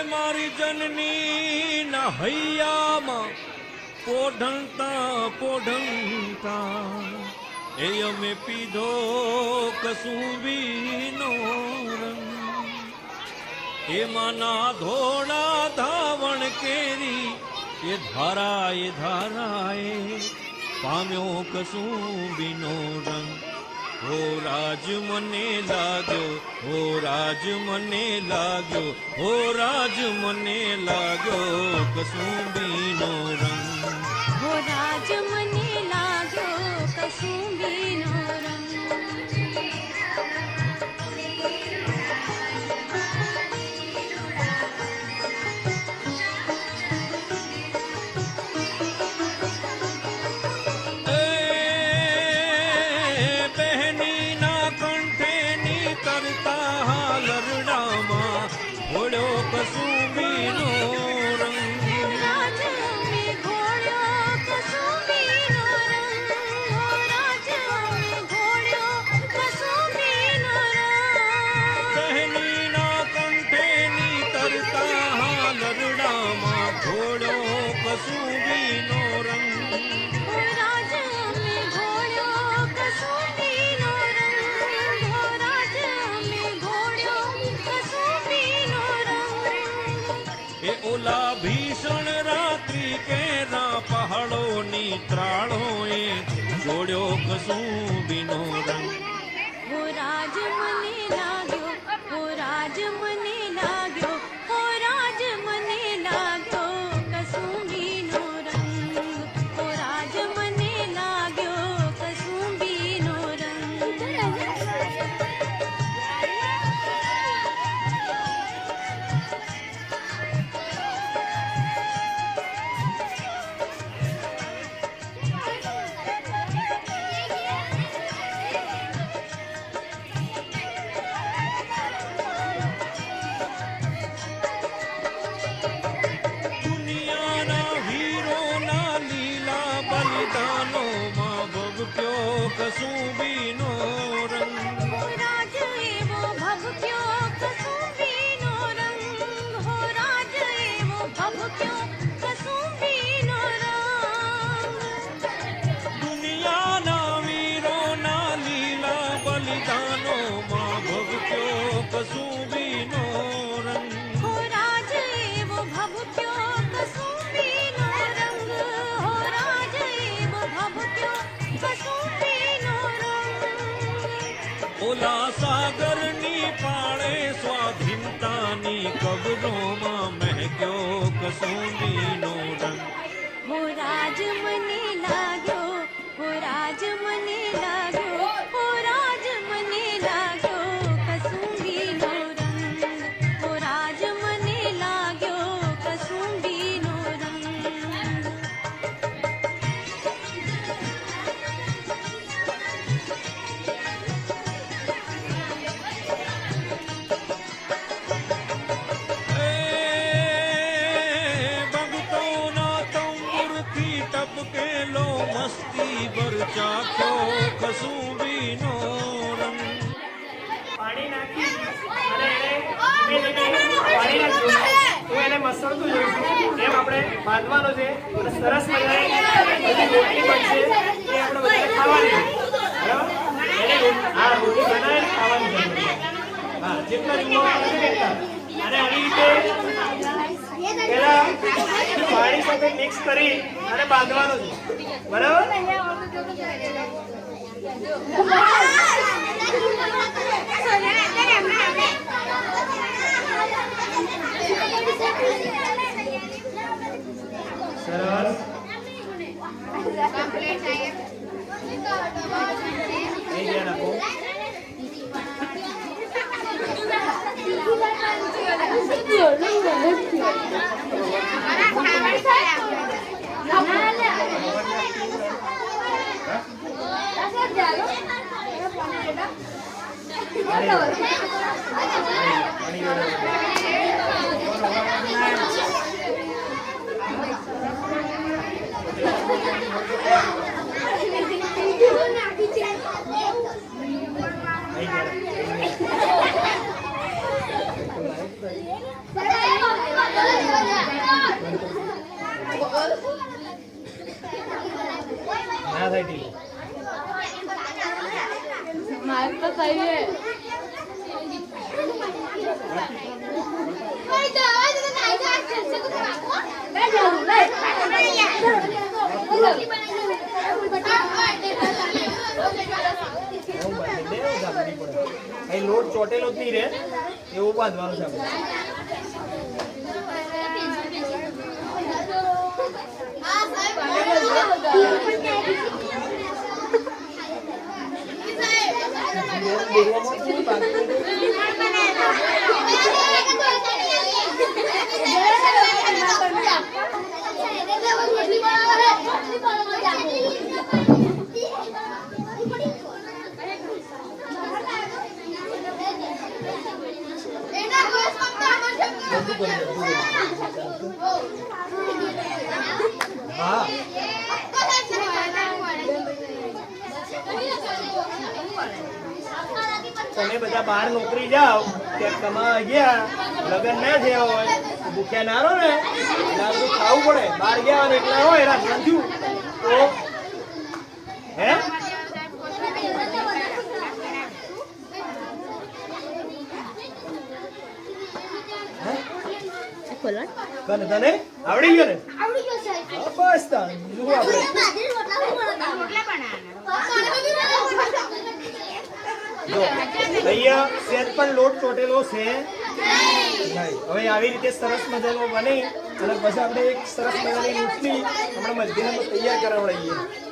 મારી જનની ના હૈયામાં પોઢંતા પોઢંતા એ અમે પીધો કસુંબીનો રંગ એમાંના ધોળા ધાવણ કેરી એ ધારાએ પામ્યો કસુંબીનો રંગ હો રાજ મને લાગ્યો હો રાજ મને લાગ્યો હો રાજ મને લાગ્યો કસુંબીનો રંગ હો રાજ મને લાગ્યો કસુંબીનો રંગ કસુંબીનો રંગ રાજ મેં ઘોડ્યો કસુંબીનો રંગ હો રાજ મેં ઘોડ્યો કસુંબીનો રંગ બહેનીના કંઠેની તરતા લરડામાં ઘોડ્યો કસુંબીનો રંગ હો રાજ મેં ઘોડ્યો કસુંબીનો રંગ હો રાજ મેં ઘોડ્યો કસુંબીનો રંગ એ ઓલા ભીષણ રાત્રિ કેરા પહાડોની ત્રાળોએ જોડ્યો કસુંબીનો રંગ હો રાજ મને લાગ્યો હો રાજ મને લાગ્યો હો રાજ મને લાગ્યો કસુંબીનો રંગ હો રાજ મને લાગ્યો કસુંબીનો રંગ દુનિયાના વીરોના લીલા બલિદાનોમાં ભભક્યો કસુંબીનો રંગ હો રાજ એવો ભભક્યો કસુંબીનો રંગ હો રાજ એવો ભભક્યો કસુંબીનો રંગ દુનિયાના વીરોના લીલા બલિદાનોમાં ભભક્યો કસુંબીનો રંગ હો રાજ એવો ભભક્યો કસુંબીનો રંગ હો રાજ એવો ભભક્યો કસુંબીનો રંગ ઓલા સાગરની પાળે સ્વાધીનતાની કબરોમાં મહેક્યો કસુંબીનો રંગ હો રાજ મને લાગ્યો હો રાજ મને લાગ્યો હો રાજ મને લાગ્યો કસુંબીનો રંગ હો રાજ મને લાગ્યો કસુંબીનો રંગ એ ભક્તોના તંબુરથી ટપકેલો મસ્તી ભર ચાખ્યો કસુંબીનો રંગ પાણી નાખી અને એને ધીમે ધીમે પાણી નાખજો હું એને મસળતું જોઈશું એમ આપણે બાંધવાનો છે અને સરસ મજાની બધી રોટલી બનશે એ આપણે બધા ખાવાની બરાબર એને આ રોટલી બનાવીને ખાવાની છે હા જેટલા જુઓ એટલા અને આવી રીતે પહેલા પાણી સાથે મિક્સ કરી અને બાંધવાનો છે બરાબર સરસ થઈ ગયા રાખો અહીં લોટ ચોટેલો જ નહીં રે એવું બાંધવાનું છે આપણે. હા તમે બધા બહાર નોકરી જાઓ ત્યાં કમાવા ગયા લગ્ન ના થયા હોય ભૂખ્યા ના રહો ને એટલે આ બધું ખાવું પડે. બહાર ગયા હોય ને એકલા હોય રાત રાંધ્યું તો હે તને તને આવડી ગયો ને? હા, બસ તાન જુઓ આપણે જો અહીંયા સેજ પણ લોટ ચોટેલો છે નહીં. હવે આવી રીતે સરસ મજાનો બની અને પછી આપણે એક સરસ મજાની રોટલી આપણે મધ્યાહનમાં તૈયાર કરાવડાવીએ.